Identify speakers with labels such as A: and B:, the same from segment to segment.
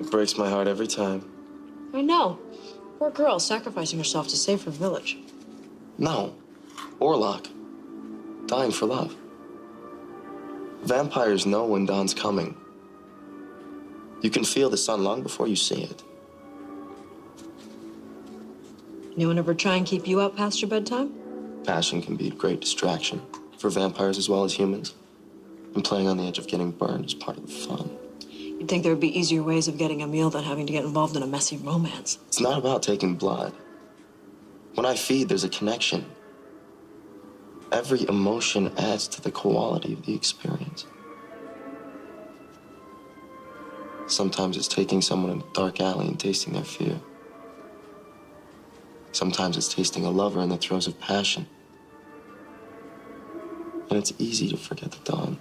A: It breaks my heart every time.
B: I know. Poor girl sacrificing herself to save her village.
A: No. Orlok. Dying for love. Vampires know when dawn's coming. You can feel the sun long before you see it.
B: Anyone ever try and keep you up past your bedtime?
A: Passion can be a great distraction for vampires as well as humans. And playing on the edge of getting burned is part of the fun.
B: You'd think there would be easier ways of getting a meal than having to get involved in a messy romance.
A: It's not about taking blood. When I feed, there's a connection. Every emotion adds to the quality of the experience. Sometimes it's taking someone in a dark alley and tasting their fear. Sometimes it's tasting a lover in the throes of passion. And it's easy to forget the dawn.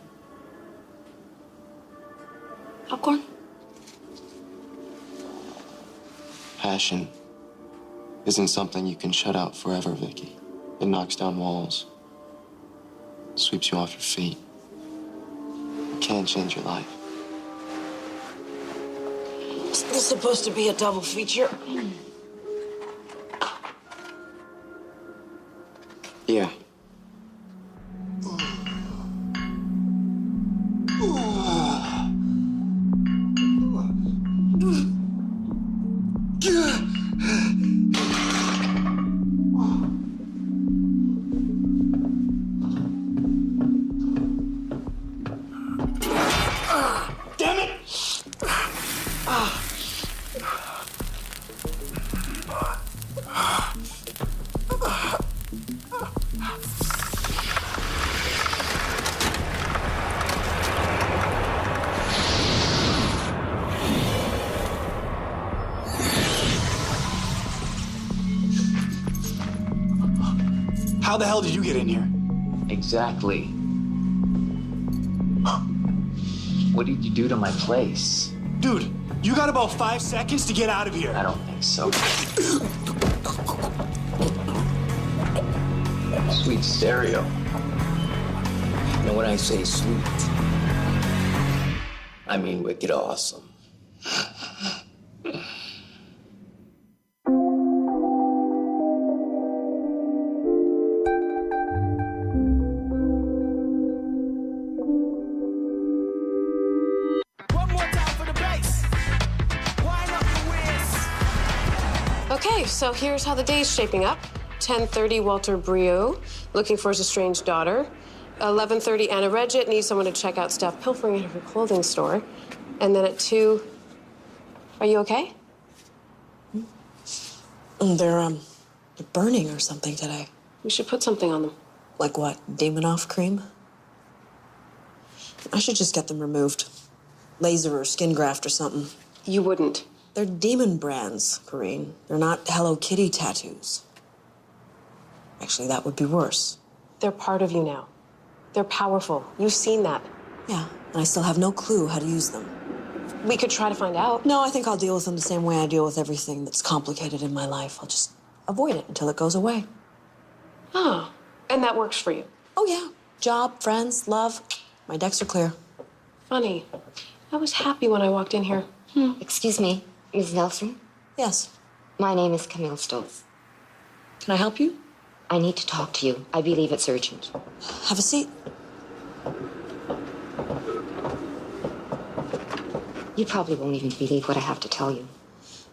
B: Popcorn?
A: Passion isn't something you can shut out forever, Vicky. It knocks down walls, sweeps you off your feet. It can change your life.
B: Is this supposed to be a double feature?
A: Yeah.
C: Damn it! How the hell did you get in here?
D: Exactly. What did you do to my place?
C: Dude, you got about 5 seconds to get out of here.
D: I don't think so. Sweet stereo. And when I say sweet, I mean wicked awesome.
E: Okay, so here's how the day's shaping up. 10:30, Walter Brio, looking for his estranged daughter. 11:30, Anna Regit needs someone to check out stuff pilfering at her clothing store. And then at 2, are you okay?
B: They're burning or something today.
E: We should put something on them.
B: Like what, Demonoff cream? I should just get them removed. Laser or skin graft or something.
E: You wouldn't.
B: They're demon brands, Corinne. They're not Hello Kitty tattoos. Actually, that would be worse.
E: They're part of you now. They're powerful. You've seen that.
B: Yeah, and I still have no clue how to use them.
E: We could try to find out.
B: No, I think I'll deal with them the same way I deal with everything that's complicated in my life. I'll just avoid it until it goes away.
E: Oh, and that works for you.
B: Oh, yeah. Job, friends, love. My decks are clear.
E: Funny. I was happy when I walked in here.
F: Excuse me, Ms. Nelson?
B: Yes.
F: My name is Camille Stoltz.
B: Can I help you?
F: I need to talk to you. I believe it's urgent.
B: Have a seat.
F: You probably won't even believe what I have to tell you.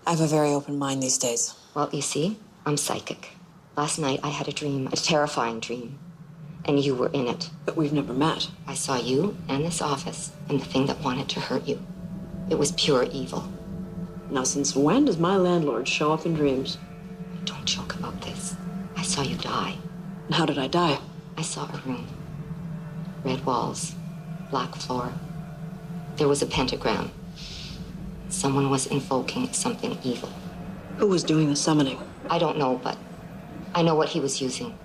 B: I have a very open mind these days.
F: Well, you see, I'm psychic. Last night I had a dream, a terrifying dream. And you were in it.
B: But we've never met.
F: I saw you and this office and the thing that wanted to hurt you. It was pure evil.
B: Now, since when does my landlord show up in dreams?
F: Don't joke about this. I saw you die.
B: And how did I die?
F: I saw a room. Red walls, black floor. There was a pentagram. Someone was invoking something evil.
B: Who was doing the summoning?
F: I don't know, but I know what he was using.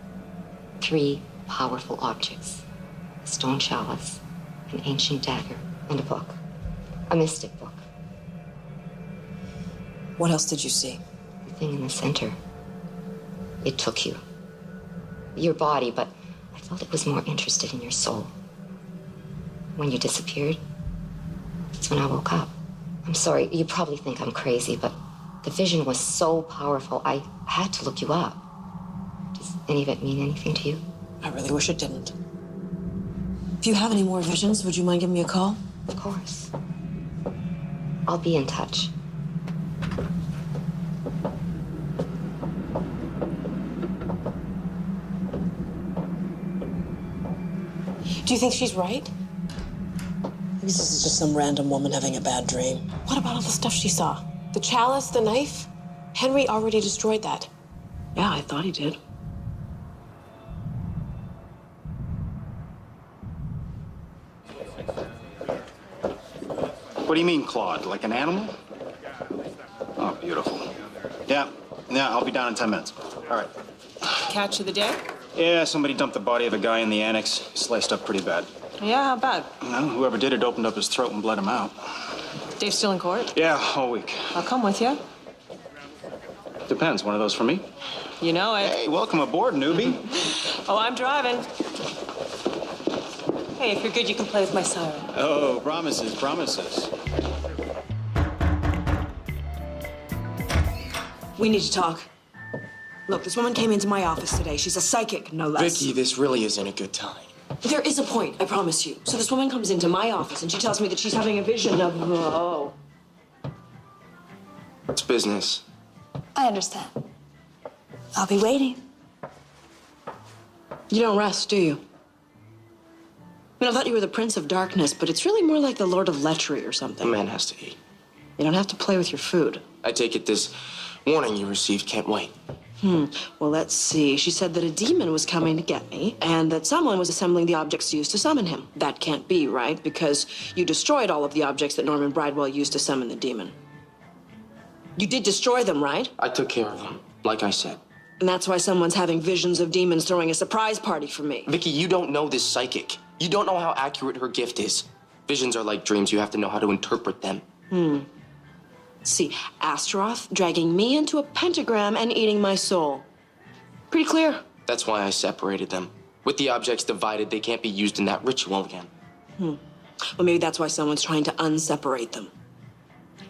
F: 3 powerful objects. A stone chalice, an ancient dagger, and a book. A mystic book.
B: What else did you see?
F: The thing in the center. It took you. Your body, but I felt it was more interested in your soul. When you disappeared, that's when I woke up. I'm sorry, you probably think I'm crazy, but the vision was so powerful, I had to look you up. Does any of it mean anything to you?
B: I really wish it didn't. If you have any more visions, would you mind giving me a call?
F: Of course. I'll be in touch.
B: Do you think she's right? Maybe this is just some random woman having a bad dream.
E: What about all the stuff she saw? The chalice, the knife? Henry already destroyed that.
B: Yeah, I thought he did.
C: What do you mean, clawed? Like an animal? Oh, beautiful. Yeah, I'll be down in 10 minutes. All right.
G: Catch of the day?
C: Yeah, somebody dumped the body of a guy in the annex. Sliced up pretty bad.
G: Yeah, how bad?
C: Well, whoever did it opened up his throat and bled him out.
G: Dave's still in court?
C: Yeah, all week.
G: I'll come with you.
C: Depends. One of those for me?
G: You know it.
C: Hey, welcome aboard, newbie.
G: Oh, I'm driving. Hey, if you're good, you can play with my siren.
C: Oh, promises, promises.
B: We need to talk. Look, this woman came into my office today. She's a psychic, no less.
A: Vicky, this really isn't a good time.
B: There is a point, I promise you. So this woman comes into my office and she tells me that she's having a vision of... Oh.
A: It's business.
H: I understand. I'll be waiting.
B: You don't rest, do you? I mean, I thought you were the Prince of Darkness, but it's really more like the Lord of Lechery or
A: A
B: something.
A: man has to eat.
B: You don't have to play with your food.
A: I take it this warning you received can't wait.
B: Well, let's see. She said that a demon was coming to get me, and that someone was assembling the objects used to summon him. That can't be, right? Because you destroyed all of the objects that Norman Bridewell used to summon the demon. You did destroy them, right?
A: I took care of them, like I said.
B: And that's why someone's having visions of demons throwing a surprise party for me.
A: Vicky, you don't know this psychic. You don't know how accurate her gift is. Visions are like dreams. You have to know how to interpret them.
B: See, Astaroth dragging me into a pentagram and eating my soul. Pretty clear.
A: That's why I separated them. With the objects divided, they can't be used in that ritual again.
B: Well, maybe that's why someone's trying to unseparate them.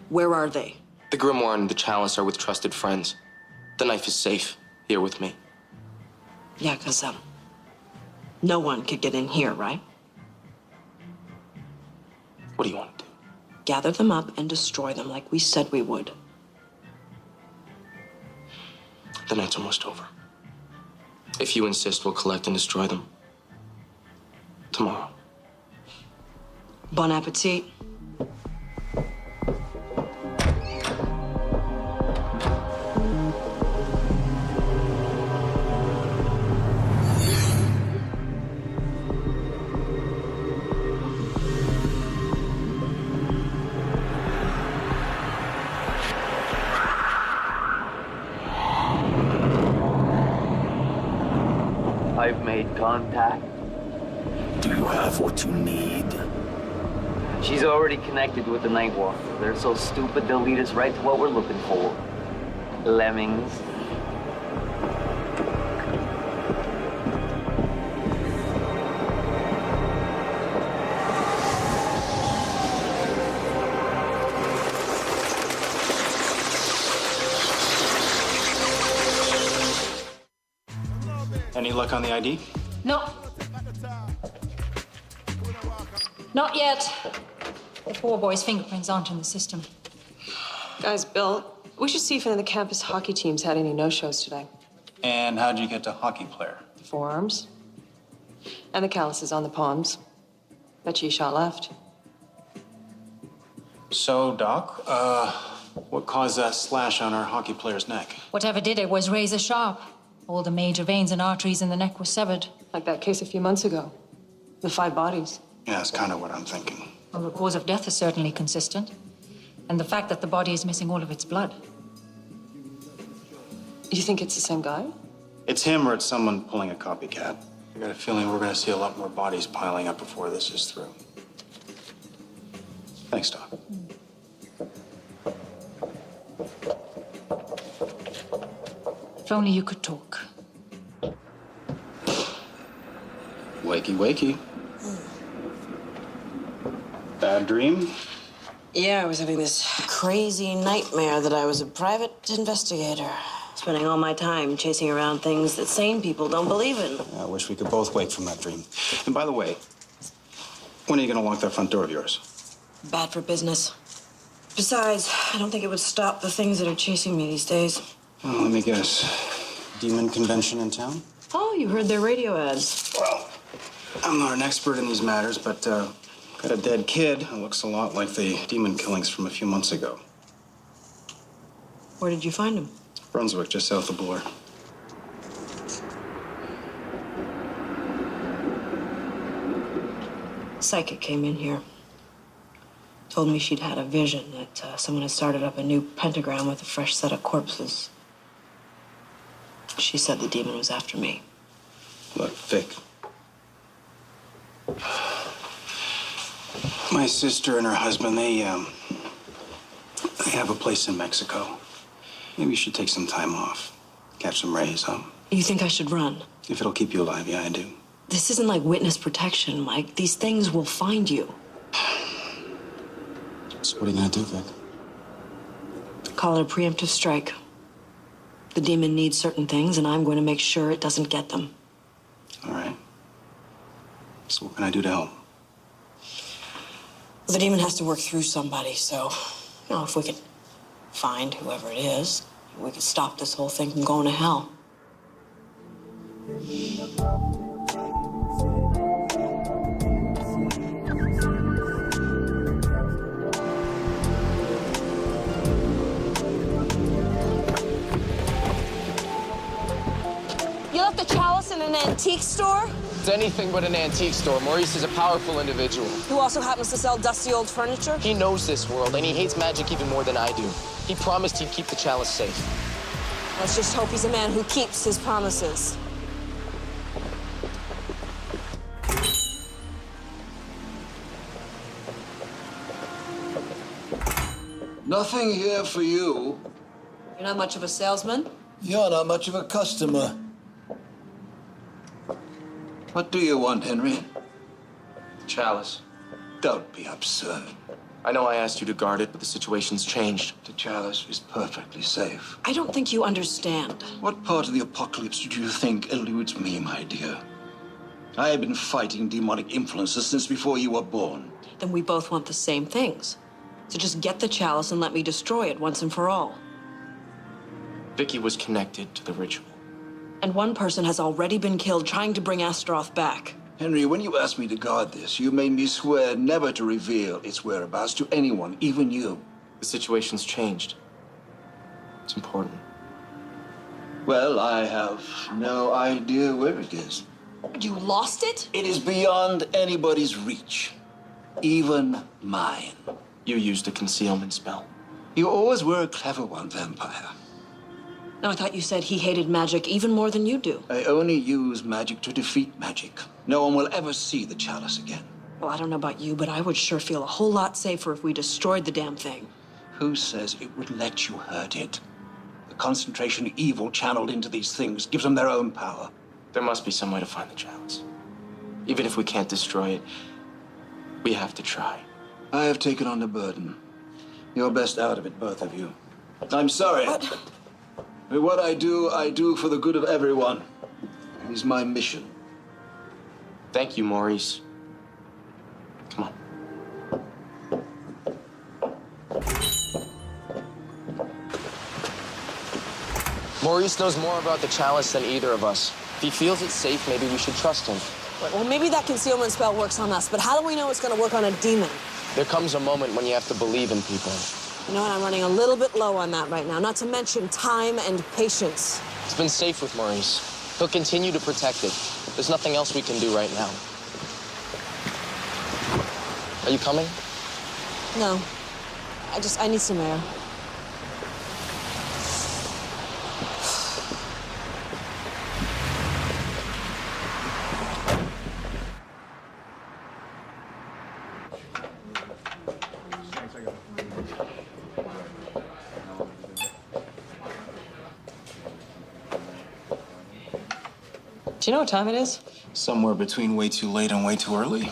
B: Where are they?
A: The grimoire and the chalice are with trusted friends. The knife is safe here with me.
B: Yeah, because, no one could get in here, right?
A: What do you want to do?
B: Gather them up and destroy them like we said we would.
A: The night's almost over. If you insist, we'll collect and destroy them. Tomorrow.
B: Bon appetit.
I: I've made contact.
D: Do you have what you need?
I: She's already connected with the Nightwalker. They're so stupid they'll lead us right to what we're looking for. Lemmings.
C: Any luck on the ID?
J: No. Not yet. The poor boy's fingerprints aren't in the system.
G: Guys, Bill, we should see if any of the campus hockey teams had any no-shows today.
C: And how'd you get to hockey player?
G: The forearms. And the calluses on the palms. Bet you shot left.
C: So, Doc, what caused that slash on our hockey player's neck?
J: Whatever did it was razor sharp. All the major veins and arteries in the neck were severed.
G: Like that case a few months ago. The 5 bodies.
C: Yeah, that's kind of what I'm thinking.
J: Well, the cause of death is certainly consistent. And the fact that the body is missing all of its blood.
G: You think it's the same guy?
C: It's him or it's someone pulling a copycat. I got a feeling we're going to see a lot more bodies piling up before this is through. Thanks, Doc.
J: If only you could talk.
C: Wakey, wakey. Bad dream?
B: Yeah, I was having this crazy nightmare that I was a private investigator, spending all my time chasing around things that sane people don't believe in.
C: I wish we could both wake from that dream. And by the way, when are you going to lock that front door of yours?
B: Bad for business. Besides, I don't think it would stop the things that are chasing me these days.
C: Well, let me guess. Demon convention in town?
B: Oh, you heard their radio ads.
C: Well, I'm not an expert in these matters, but got a dead kid who looks a lot like the demon killings from a few months ago.
B: Where did you find him?
C: Brunswick, just south of Bloor.
B: Psychic came in here. Told me she'd had a vision that someone had started up a new pentagram with a fresh set of corpses. She said the demon was after me.
C: Look, Vic. My sister and her husband, they have a place in Mexico. Maybe you should take some time off. Catch some rays, huh?
B: You think I should run?
C: If it'll keep you alive, yeah, I do.
B: This isn't like witness protection, Mike. These things will find you.
C: So what are you gonna do, Vic?
B: Call it a preemptive strike. The demon needs certain things, and I'm going to make sure it doesn't get them.
C: All right. So what can I do to help?
B: The demon has to work through somebody, so, if we could find whoever it is, we could stop this whole thing from going to hell.
K: You left the chalice in an antique store?
D: It's anything but an antique store. Maurice is a powerful individual.
K: Who also happens to sell dusty old furniture?
D: He knows this world, and he hates magic even more than I do. He promised he'd keep the chalice safe.
K: Let's just hope he's a man who keeps his promises.
L: Nothing here for you.
B: You're not much of a salesman?
L: You're not much of a customer. What do you want, Henry?
D: Chalice.
L: Don't be absurd.
D: I know I asked you to guard it, but the situation's changed.
L: The chalice is perfectly safe.
B: I don't think you understand.
L: What part of the apocalypse do you think eludes me, my dear? I have been fighting demonic influences since before you were born.
B: Then we both want the same things. So just get the chalice and let me destroy it once and for all.
D: Vicky was connected to the ritual.
B: And one person has already been killed trying to bring Astaroth back.
L: Henry, when you asked me to guard this, you made me swear never to reveal its whereabouts to anyone, even you.
D: The situation's changed. It's important.
L: Well, I have no idea where it is.
B: You lost it?
L: It is beyond anybody's reach, even mine.
D: You used a concealment spell.
L: You always were a clever one, Vampire.
B: No, I thought you said he hated magic even more than you do.
L: I only use magic to defeat magic. No one will ever see the chalice again.
B: Well, I don't know about you, but I would sure feel a whole lot safer if we destroyed the damn thing.
L: Who says it would let you hurt it? The concentration of evil channeled into these things gives them their own power.
D: There must be some way to find the chalice. Even if we can't destroy it, we have to try.
L: I have taken on the burden. You're best out of it, both of you. I'm sorry. What I do for the good of everyone. It is my mission.
D: Thank you, Maurice. Come on. Maurice knows more about the chalice than either of us. If he feels it's safe, maybe we should trust him.
K: Well, maybe that concealment spell works on us, but how do we know it's going to work on a demon?
D: There comes a moment when you have to believe in people.
K: You know what? I'm running a little bit low on that right now, not to mention time and patience.
D: It's been safe with Maurice. He'll continue to protect it. There's nothing else we can do right now. Are you coming?
K: No. I need some air.
G: Do you know what time it is?
C: Somewhere between way too late and way too early.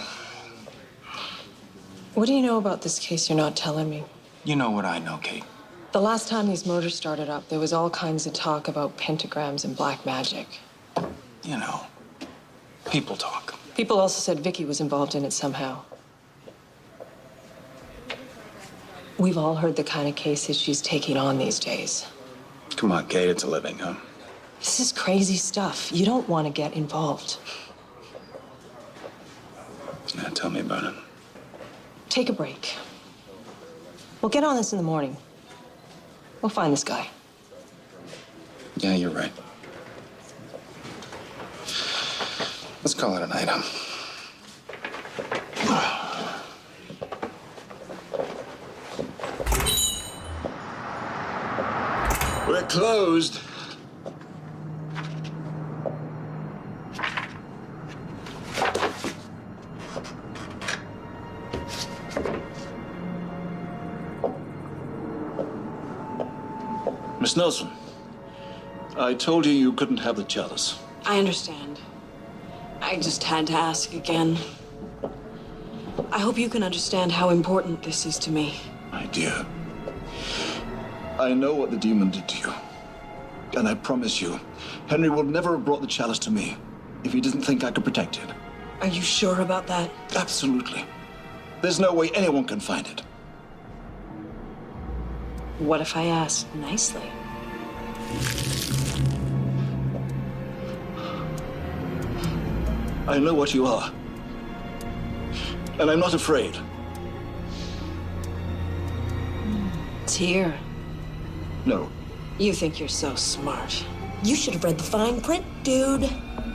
G: What do you know about this case you're not telling me?
C: You know what I know, Kate.
G: The last time these motors started up, there was all kinds of talk about pentagrams and black magic.
C: You know, people talk.
G: People also said Vicky was involved in it somehow. We've all heard the kind of cases she's taking on these days.
C: Come on, Kate, it's a living, huh?
G: This is crazy stuff. You don't want to get involved.
C: Yeah, tell me about it.
G: Take a break. We'll get on this in the morning. We'll find this guy.
C: Yeah, you're right. Let's call it a night, huh?
L: We're closed. Miss Nelson, I told you you couldn't have the chalice.
B: I understand. I just had to ask again. I hope you can understand how important this is to me.
L: My dear, I know what the demon did to you. And I promise you, Henry would never have brought the chalice to me if he didn't think I could protect it.
B: Are you sure about that?
L: Absolutely. There's no way anyone can find it.
B: What if I ask nicely?
L: I know what you are. And I'm not afraid.
B: It's here.
L: No.
B: You think you're so smart. You should have read the fine print, dude.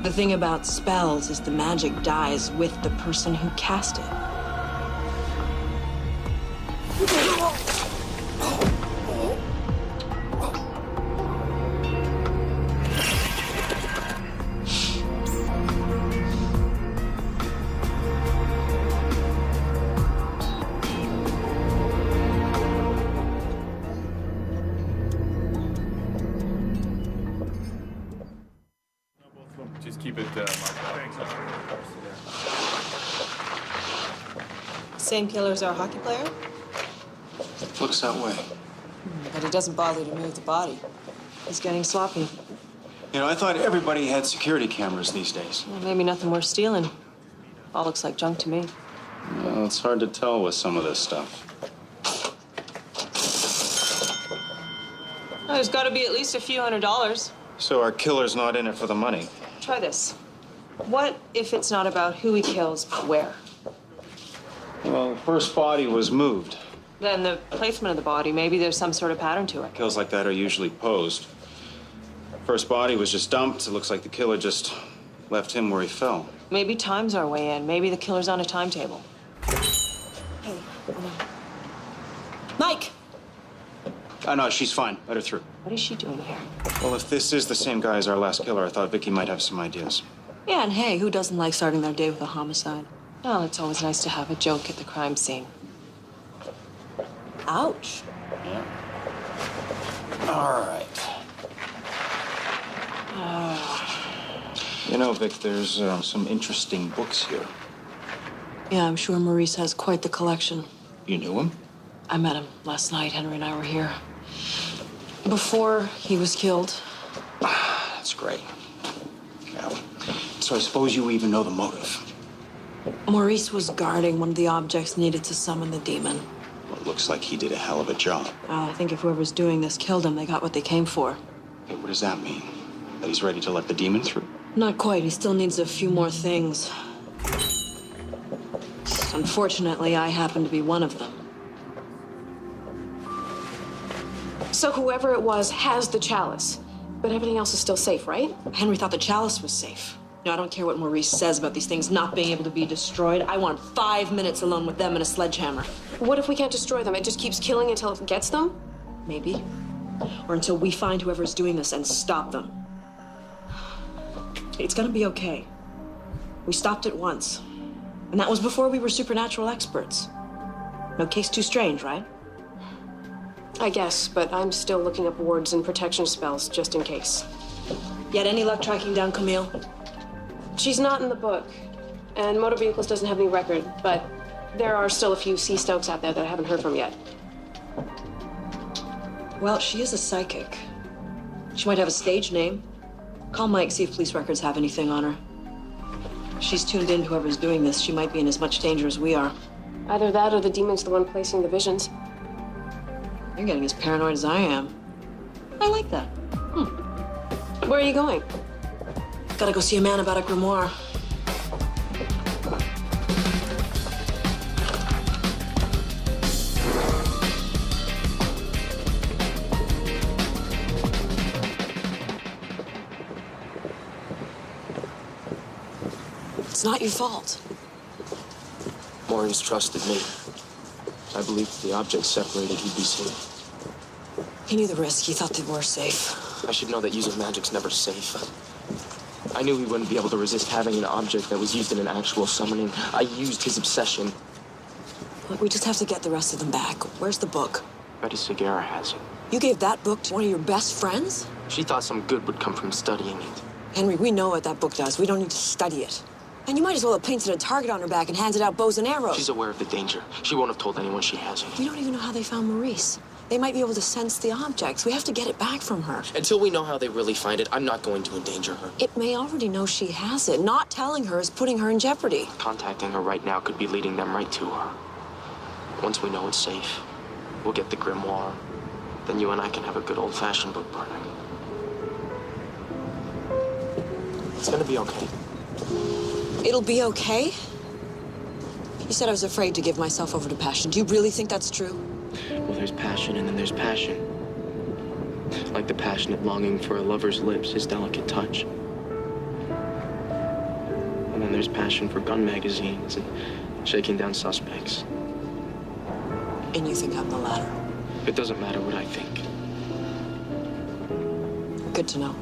B: The thing about spells is the magic dies with the person who cast it.
M: Just keep it marked. Thanks.
K: Same killer as our hockey player?
C: Looks that way.
K: But he doesn't bother to move the body. He's getting sloppy.
C: You know, I thought everybody had security cameras these days.
G: Well, maybe nothing worth stealing. All looks like junk to me.
C: Well, it's hard to tell with some of this stuff.
G: Oh, there's got to be at least a few $100s.
C: So our killer's not in it for the money.
G: Try this. What if it's not about who he kills, but where?
C: Well, the first body was moved.
G: Then the placement of the body, maybe there's some sort of pattern to it.
C: Kills like that are usually posed. First body was just dumped. It looks like the killer just left him where he fell.
G: Maybe time's our way in. Maybe the killer's on a timetable.
B: Hey, Mike!
C: Oh, no, she's fine. Let her through.
G: What is she doing here?
C: Well, if this is the same guy as our last killer, I thought Vicky might have some ideas.
B: Yeah, and hey, who doesn't like starting their day with a homicide?
G: Well, it's always nice to have a joke at the crime scene.
B: Ouch.
C: Yeah. All right. You know, Vic, there's some interesting books here.
B: Yeah, I'm sure Maurice has quite the collection.
C: You knew him?
B: I met him last night. Henry and I were here. Before he was killed.
C: That's great. Yeah. So I suppose you even know the motive.
B: Maurice was guarding one of the objects needed to summon the demon.
C: Well, it looks like he did a hell of a job.
B: Well, I think if whoever's doing this killed him, they got what they came for.
C: Hey, what does that mean? That he's ready to let the demon through?
B: Not quite. He still needs a few more things. Unfortunately, I happen to be one of them.
E: So whoever it was has the chalice, but everything else is still safe, right?
B: Henry thought the chalice was safe. No, I don't care what Maurice says about these things not being able to be destroyed. I want 5 minutes alone with them and a sledgehammer.
E: What if we can't destroy them? It just keeps killing until it gets them?
B: Maybe. Or until we find whoever's doing this and stop them. It's gonna be okay. We stopped it once. And that was before we were supernatural experts. No case too strange, right?
E: I guess, but I'm still looking up wards and protection spells just in case.
B: Yet any luck tracking down Camille?
E: She's not in the book, and motor vehicles doesn't have any record, but There are still a few C. Stokes out there that I haven't heard from yet.
B: Well, she is a psychic. She might have a stage name. Call Mike, see if police records have anything on her. If she's tuned in, whoever's doing this, she might be in as much danger as we are.
E: Either that or the demon's the one placing the visions.
B: You're getting as paranoid as I am. I like that.
E: Where are you going?
B: Gotta go see a man about a grimoire. It's not your fault.
D: Maurice trusted me. I believed if the objects separated, he'd be safe.
B: He knew the risk. He thought they were safe.
D: I should know that using magic's never safe. I knew he wouldn't be able to resist having an object that was used in an actual summoning. I used his obsession.
B: Look, we just have to get the rest of them back. Where's the book?
D: Betty Segura has it.
B: You gave that book to one of your best friends?
D: She thought some good would come from studying it.
B: Henry, we know what that book does. We don't need to study it. And you might as well have painted a target on her back and handed out bows and arrows.
D: She's aware of the danger. She won't have told anyone she has it.
B: We don't even know how they found Maurice. They might be able to sense the objects. We have to get it back from her.
D: Until we know how they really find it, I'm not going to endanger her.
B: It may already know she has it. Not telling her is putting her in jeopardy.
D: Contacting her right now could be leading them right to her. Once we know it's safe, we'll get the grimoire. Then you and I can have a good old-fashioned book burning. It's gonna be okay.
B: It'll be okay? You said I was afraid to give myself over to passion. Do you really think that's true?
D: Well, there's passion and then there's passion. Like the passionate longing for a lover's lips, his delicate touch. And then there's passion for gun magazines and shaking down suspects.
B: And you think I'm the latter?
D: It doesn't matter what I think.
B: Good to know.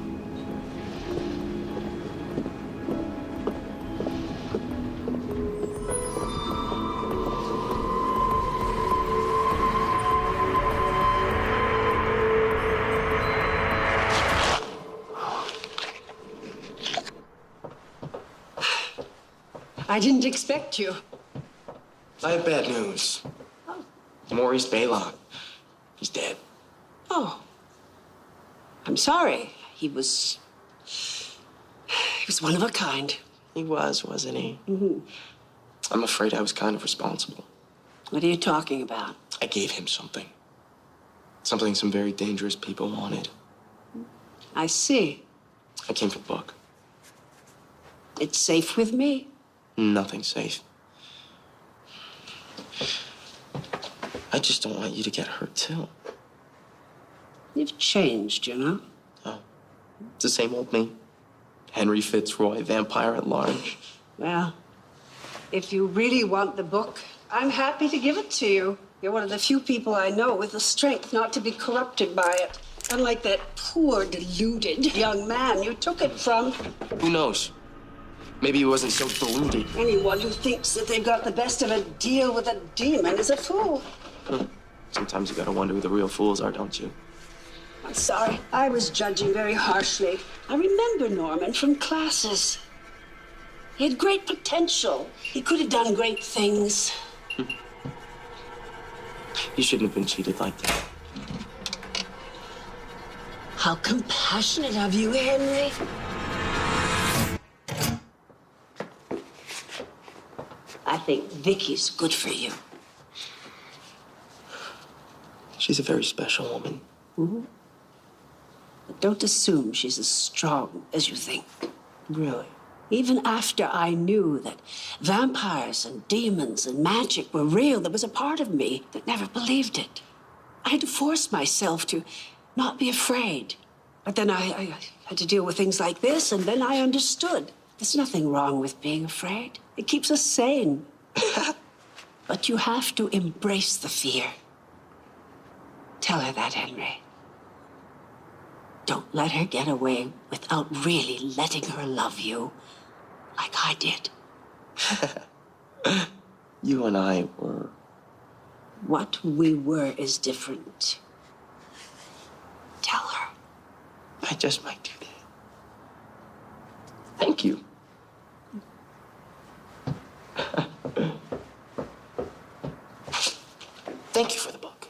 N: I didn't expect you.
D: I have bad news.
N: Oh.
D: Maurice Baylock. He's dead.
N: Oh. I'm sorry. He was one of a kind.
D: He was, wasn't he?
N: Mm-hmm.
D: I'm afraid I was kind of responsible.
N: What are you talking about?
D: I gave him something. Something some very dangerous people wanted.
N: I see.
D: I came for the book.
N: It's safe with me.
D: Nothing safe. I just don't want you to get hurt, too.
N: You've changed, you know?
D: Oh, it's the same old me. Henry Fitzroy, vampire at large.
N: Well, if you really want the book, I'm happy to give it to you. You're one of the few people I know with the strength not to be corrupted by it. Unlike that poor, deluded young man you took it from.
D: Who knows? Maybe he wasn't so deluded.
N: Anyone who thinks that they've got the best of a deal with a demon is a fool.
D: Sometimes you gotta wonder who the real fools are, don't you?
N: I'm sorry. I was judging very harshly. I remember Norman from classes. He had great potential. He could have done great things.
D: He shouldn't have been cheated like that.
N: How compassionate of you, Henry. I think Vicky's good for you.
D: She's a very special woman.
N: Mm-hmm. But don't assume she's as strong as you think.
D: Really?
N: Even after I knew that vampires and demons and magic were real, there was a part of me that never believed it. I had to force myself to not be afraid. But then I had to deal with things like this, and then I understood. There's nothing wrong with being afraid. It keeps us sane. But you have to embrace the fear. Tell her that, Henry. Don't let her get away without really letting her love you like I did.
D: You and I were...
N: What we were is different. Tell her.
D: I just might do that. Thank you. Thank you for the book.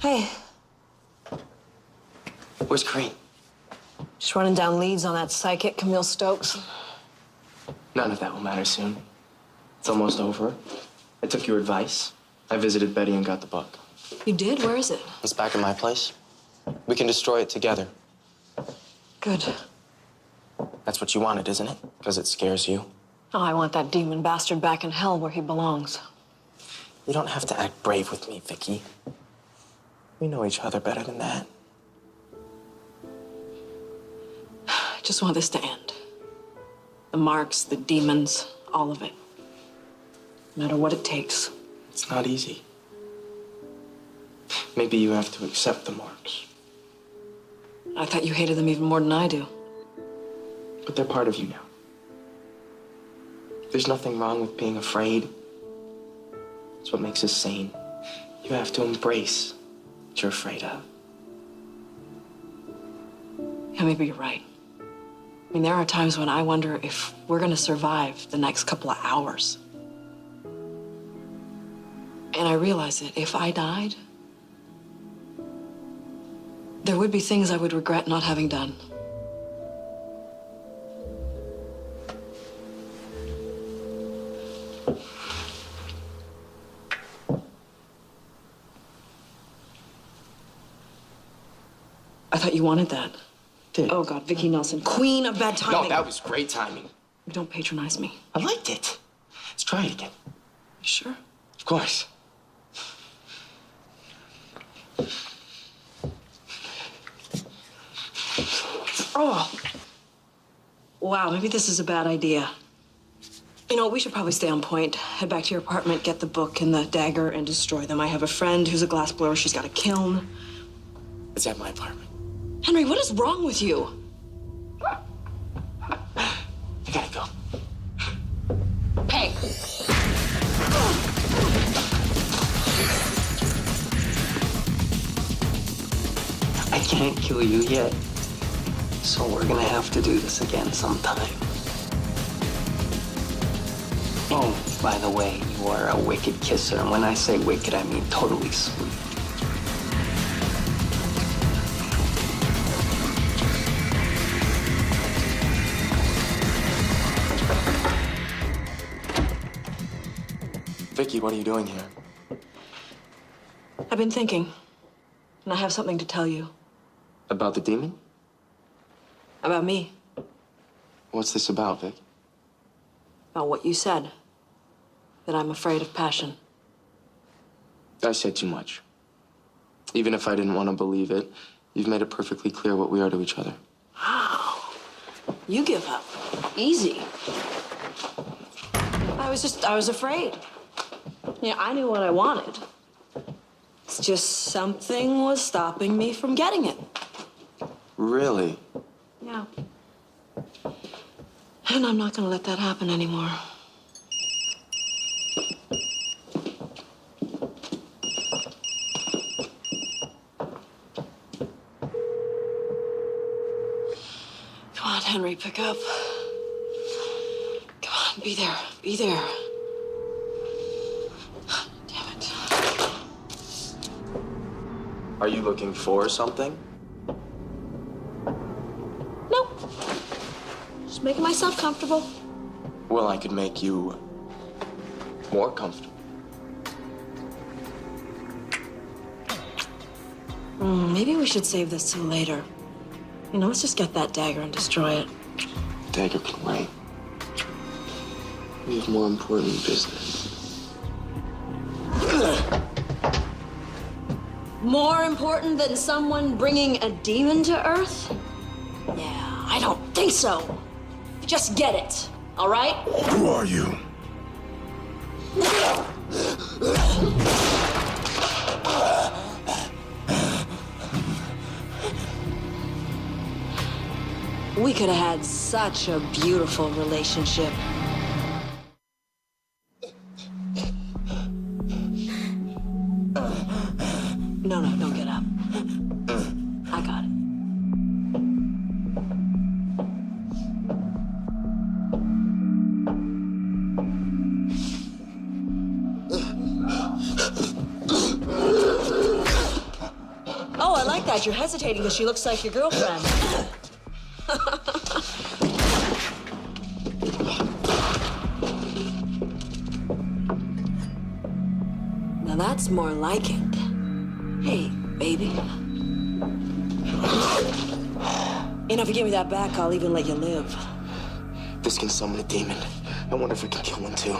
B: Hey,
D: Where's Kareem?
B: just running down leads on that psychic, Camille Stokes.
D: None of that will matter soon. It's almost over. I took your advice. I visited Betty and got the book.
B: You did? Where is it?
D: It's back in my place. We can destroy it together.
B: Good.
D: That's what you wanted, isn't it? Because it scares you.
B: Oh, I want that demon bastard back in hell where he belongs.
D: You don't have to act brave with me, Vicky. We know each other better than that.
B: I just want this to end. The marks, the demons, all of it. No matter what it takes.
D: It's not easy. Maybe you have to accept the marks.
B: I thought you hated them even more than I do.
D: But they're part of you now. There's nothing wrong with being afraid. It's what makes us sane. You have to embrace what you're afraid of.
B: Yeah, maybe you're right. I mean, there are times when I wonder if we're gonna survive the next couple of hours. And I realize that if I died, there would be things I would regret not having done. I thought you wanted that.
D: Did.
B: Oh, God, Vicki Nelson, queen of bad timing.
D: No, that was great timing.
B: Don't patronize me.
D: I liked it. Let's try it again.
B: You sure?
D: Of course.
B: Oh. Wow, maybe this is a bad idea. You know, we should probably stay on point. Head back to your apartment, get the book and the dagger, and destroy them. I have a friend who's a glassblower. She's got a kiln.
D: It's at my apartment.
B: Henry, what is wrong with you?
D: I gotta go.
B: Hey.
D: I can't kill you yet. So we're gonna have to do this again sometime. Oh, by the way, you are a wicked kisser. And when I say wicked, I mean totally sweet. Vicky, what are you doing here?
B: I've been thinking, and I have something to tell you.
D: About the demon?
B: About me.
D: What's this about, Vic?
B: About what you said. That I'm afraid of passion.
D: I said too much. Even if I didn't want to believe it, you've made it perfectly clear what we are to each other.
B: Wow. You give up. Easy. I was afraid. Yeah, I knew what I wanted. It's just something was stopping me from getting it.
D: Really?
B: Yeah. And I'm not gonna let that happen anymore. Come on, Henry, pick up. Come on, be there. Be there. Damn it.
D: Are you looking for something?
B: Nope. Just making myself comfortable.
D: Well, I could make you more comfortable.
B: Maybe we should save this till later. You know, let's just get that dagger and destroy it.
D: Dagger can wait. We have more important business.
B: More important than someone bringing a demon to Earth? Yeah, I don't think so. Just get it, all right?
O: Who are you?
K: We could have had such a beautiful relationship. No, don't get up. I got it. Oh, I like that. You're hesitating because she looks like your girlfriend. Now that's more like it. Hey, baby. If you give me that back, I'll even let you live.
D: This can summon a demon. I wonder if we can kill one too.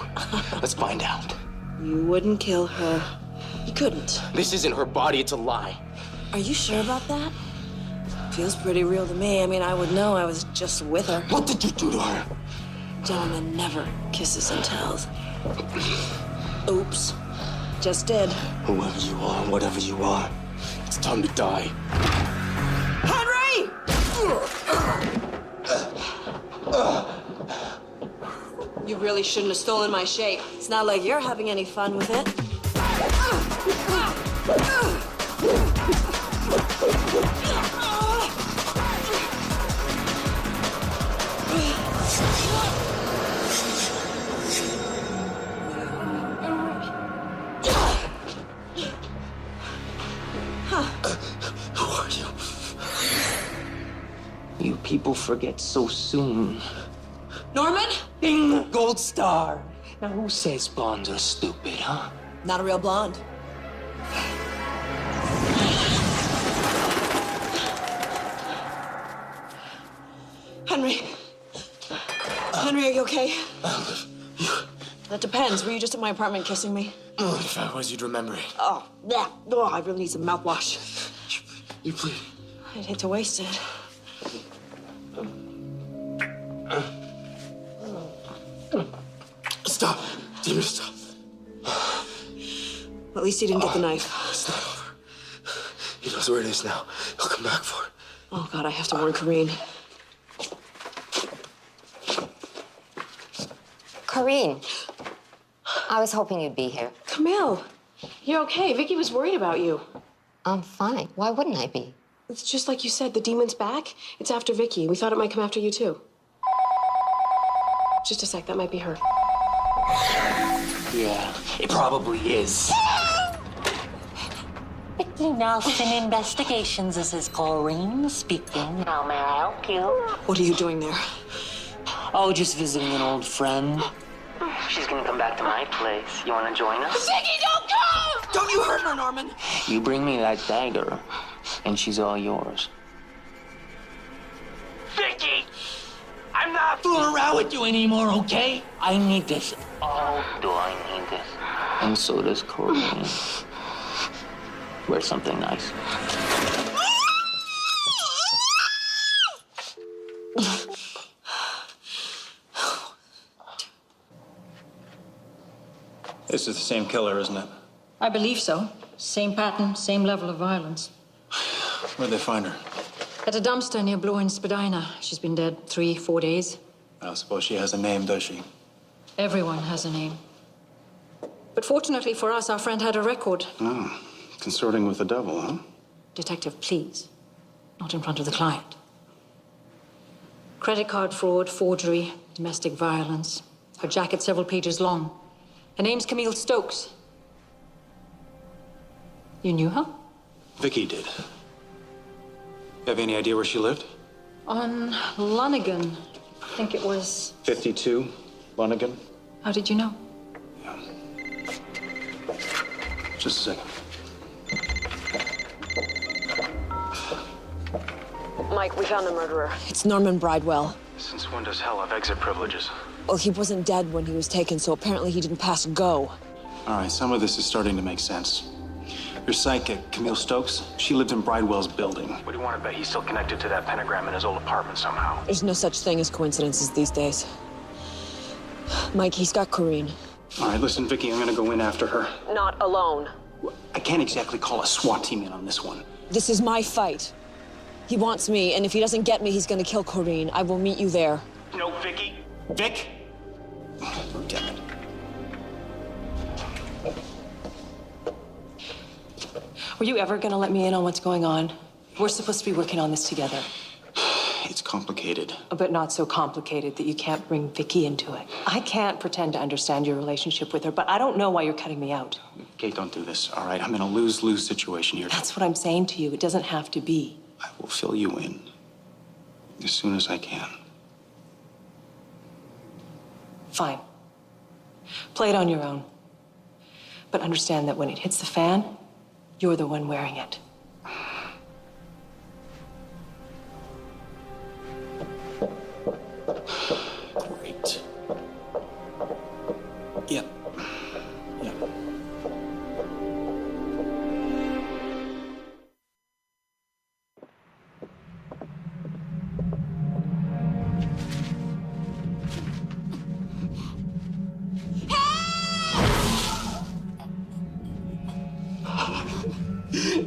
D: Let's find out.
K: You wouldn't kill her. You couldn't.
D: This isn't her body, it's a lie.
K: Are you sure about that? Feels pretty real to me. I mean, I would know. I was just with her.
D: What did you do to her?
K: Gentleman never kisses and tells. Oops. Just did.
D: Whoever you are, whatever you are, it's time to die.
K: Henry! You really shouldn't have stolen my shape. It's not like you're having any fun with it.
D: Who are you? You people forget so soon.
K: Norman?
D: Ding! Gold star! Now who says blondes are stupid, huh?
K: Not a real blonde. Henry. Henry, are you okay? That depends. Were you just at my apartment kissing me?
D: If I was, you'd remember it.
K: Oh, yeah. Oh, I really need some mouthwash.
D: You please.
K: I'd hate to waste it.
D: Stop. Demon, stop.
K: At least he didn't get the knife.
D: It's not over. He knows where it is now. He'll come back for it.
K: Oh, God, I have to warn Corrine.
F: Corinne, I was hoping you'd be here.
E: Camille, you're okay. Vicky was worried about you.
F: I'm fine. Why wouldn't I be?
E: It's just like you said, the demon's back. It's after Vicky. We thought it might come after you, too. Just a sec, that might be her.
D: Yeah, it probably is.
O: Vicky Nelson Investigations. This is Corinne speaking. How may I help you?
K: What are you doing there?
O: Oh, just visiting an old friend. She's gonna come back to my place. You wanna join us?
K: Vicky, don't come! Don't you hurt her, Norman.
D: You bring me that dagger, and she's all yours.
O: Vicky! I'm not fooling around with you anymore, okay? I need this. Oh, do I need this?
D: And so does Corinne. Wear something nice.
C: This is the same killer, isn't it?
J: I believe so. Same pattern, same level of violence.
C: Where'd they find her?
J: At a dumpster near Blue and Spadina. She's been dead 3-4 days.
C: I don't suppose she has a name, does she?
J: Everyone has a name. But fortunately for us, our friend had a record.
C: Oh, consorting with the devil, huh?
J: Detective, please. Not in front of the client. Credit card fraud, forgery, domestic violence. Her jacket several pages long. Her name's Camille Stokes. You knew her?
C: Vicky did. You have any idea where she lived?
J: On Lonigan. I think it was...
C: 52, Lonigan.
J: How did you know?
C: Just a second.
K: Mike, we found the murderer. It's Norman Bridewell.
C: Since when does hell have exit privileges?
K: Well, he wasn't dead when he was taken, so apparently he didn't pass go.
C: All right, some of this is starting to make sense. Your psychic, Camille Stokes, she lived in Bridewell's building. What do you want to bet he's still connected to that pentagram in his old apartment somehow?
K: There's no such thing as coincidences these days. Mike, he's got Corinne.
C: All right, listen, Vicky, I'm gonna go in after her.
K: Not alone.
C: I can't exactly call a SWAT team in on this one.
K: This is my fight.
B: He wants me, and if he doesn't get me, he's gonna kill Corinne. I will meet you there.
C: No, Vicky. Vic? Damn it.
G: Were you ever gonna let me in on what's going on? We're supposed to be working on this together.
C: It's complicated.
G: But not so complicated that you can't bring Vicky into it. I can't pretend to understand your relationship with her, but I don't know why you're cutting me out.
C: Kate, don't do this, all right? I'm in a lose-lose situation here.
G: That's what I'm saying to you. It doesn't have to be.
C: I will fill you in as soon as I can.
G: Fine. Play it on your own. But understand that when it hits the fan, you're the one wearing it.
C: Great. Yep. Yep.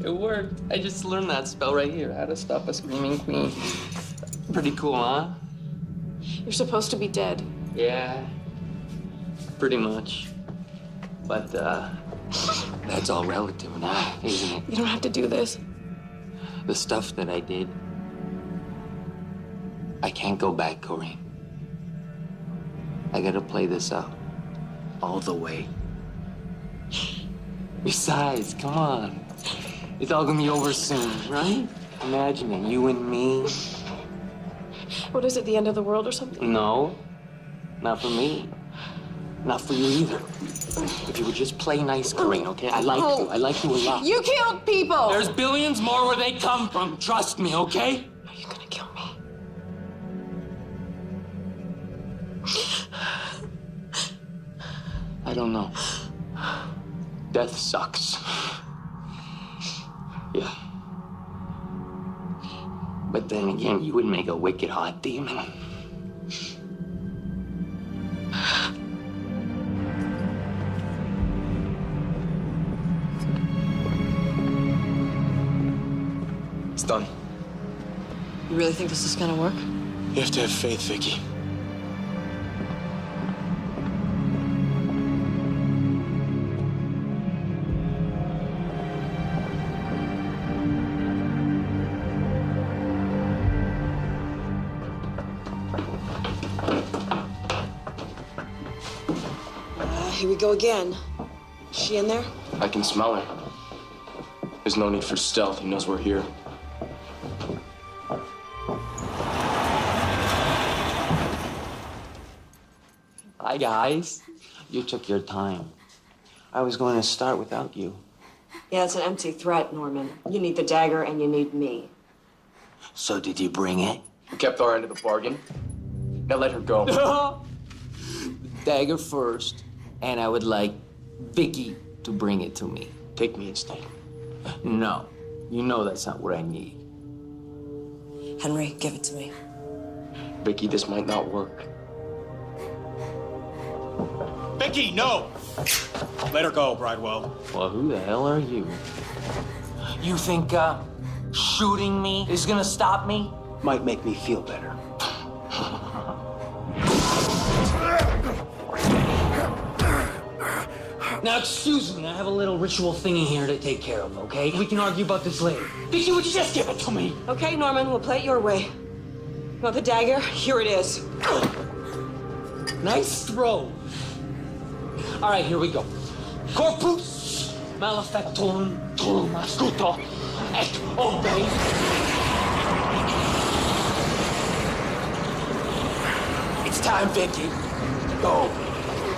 D: It worked. I just learned that spell right here. How to stop a screaming queen. Pretty cool, huh?
E: You're supposed to be dead.
D: Yeah. Pretty much. But, that's all relative now, isn't it?
E: You don't have to do this.
D: The stuff that I did, I can't go back, Corinne. I gotta play this out all the way. Besides, come on. It's all gonna be over soon, right? Imagine it, you and me.
E: What is it, the end of the world or something?
D: No, not for me. Not for you either. If you would just play nice, Corinne, okay? I like you. I like you a lot.
E: You killed people!
D: There's billions more where they come from. Trust me, okay?
E: Are you gonna kill me?
D: I don't know. Death sucks. Yeah. But then again, you would make a wicked hot demon.
A: It's done.
B: You really think this is gonna work?
C: You have to have faith, Vicky.
B: Here we go again. Is she in there?
A: I can smell her. There's no need for stealth. He knows we're here.
D: Hi, guys. You took your time. I was going to start without you.
B: Yeah, it's an empty threat, Norman. You need the dagger and you need me.
D: So did you bring it?
A: We kept our end of the bargain. Now let her go.
D: Dagger first, and I would like Vicky to bring it to me.
A: Take me instead.
D: No, you know that's not what I need.
B: Henry, give it to me.
A: Vicky, this might not work.
C: Vicky, no! Let her go, Bridewell.
D: Well, who the hell are you? You think, shooting me is gonna stop me?
C: Might make me feel better.
D: Now, excuse me, I have a little ritual thing in here to take care of, okay? We can argue about this later. Vicky, would you just give it to me?
B: Okay, Norman, we'll play it your way. You want the dagger? Here it is.
D: Nice throw. All right, here we go. Corpus malefactorum turum astuto et obey. It's time, Vicky. Go.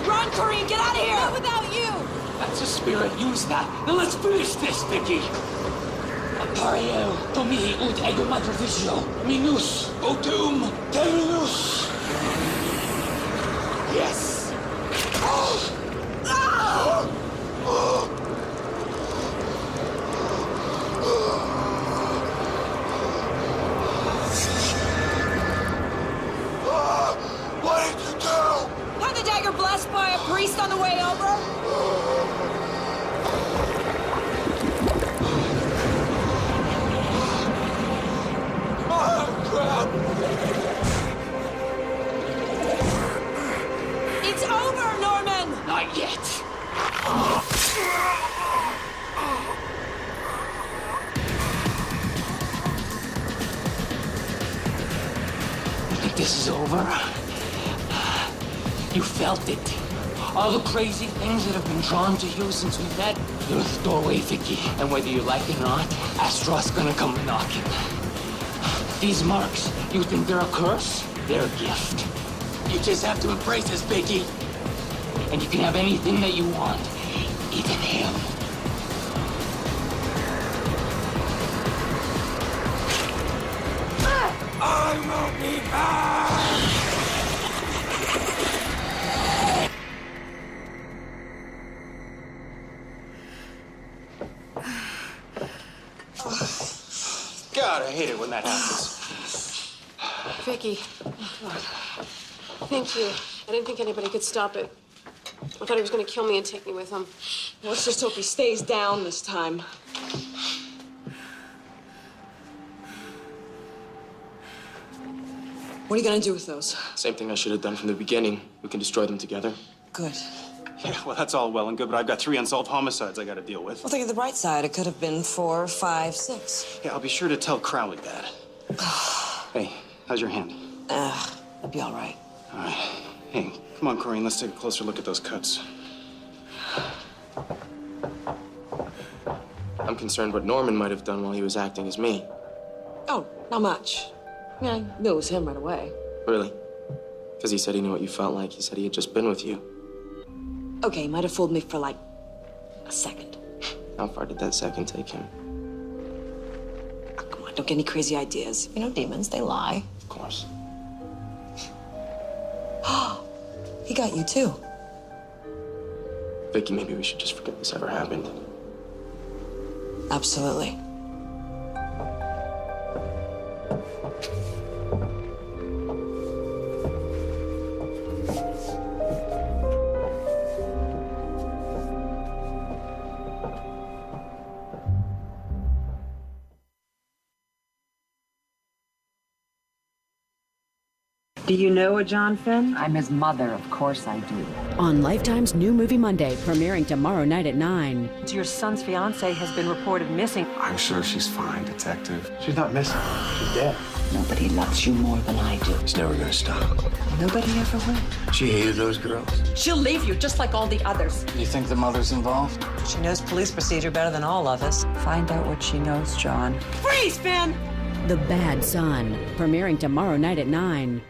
B: Run, Corinne, get out of here!
E: Not without you!
D: That's the spirit. Use that. Now let's finish this, Vicky. Appario tomi ut ego matroficio minus otum terminus. Yes.
P: What did you do?
B: Had the dagger blessed by a priest on the way over?
P: crap!
K: It's over, Norman!
O: Not yet. You think this is over? You felt it. All the crazy things that have been drawn to you since we met. You're the doorway, Vicky. And whether you like it or not, Astroth's gonna come knocking. These marks, you think they're a curse? They're a gift. You just have to embrace this, Vicky. And you can have anything that you want. Even him.
P: I will be back!
C: God, I hate it when that happens.
E: Vicky. Thank you. I didn't think anybody could stop it. I thought he was going to kill me and take me with him.
K: Let's just hope he stays down this time. What are you gonna do with those?
A: Same thing I should have done from the beginning. We can destroy them together.
K: Good.
C: Yeah, well, that's all well and good, but I've got 3 unsolved homicides I gotta deal with.
K: Well, think of the bright side. It could have been 4, 5, 6.
C: Yeah, I'll be sure to tell Crowley that. Hey, how's your hand?
K: It'll be all right.
C: All right. Hey, come on, Corinne, let's take a closer look at those cuts.
A: I'm concerned what Norman might have done while he was acting as me.
K: Oh, not much. Yeah, I knew it was him right away.
A: Really? Because he said he knew what you felt like. He said he had just been with you.
K: Okay, he might have fooled me for like a second.
A: How far did that second take him?
K: Oh, come on, don't get any crazy ideas. You know, demons, they lie.
A: Of course.
K: He got you too.
A: Vicky, maybe we should just forget this ever happened.
K: Absolutely.
Q: Do you know a John Finn?
R: I'm his mother, of course I do.
S: On Lifetime's new movie Monday, premiering tomorrow night at 9.
Q: Your son's fiance has been reported missing.
T: I'm sure she's fine, Detective. She's not missing. She's dead.
R: Nobody loves you more than I do.
T: He's never gonna stop.
Q: Nobody ever will.
T: She hated those girls.
Q: She'll leave you just like all the others.
T: You think the mother's involved?
Q: She knows police procedure better than all of us.
R: Find out what she knows, John.
Q: Freeze, Finn!
S: The Bad Son, premiering tomorrow night at 9.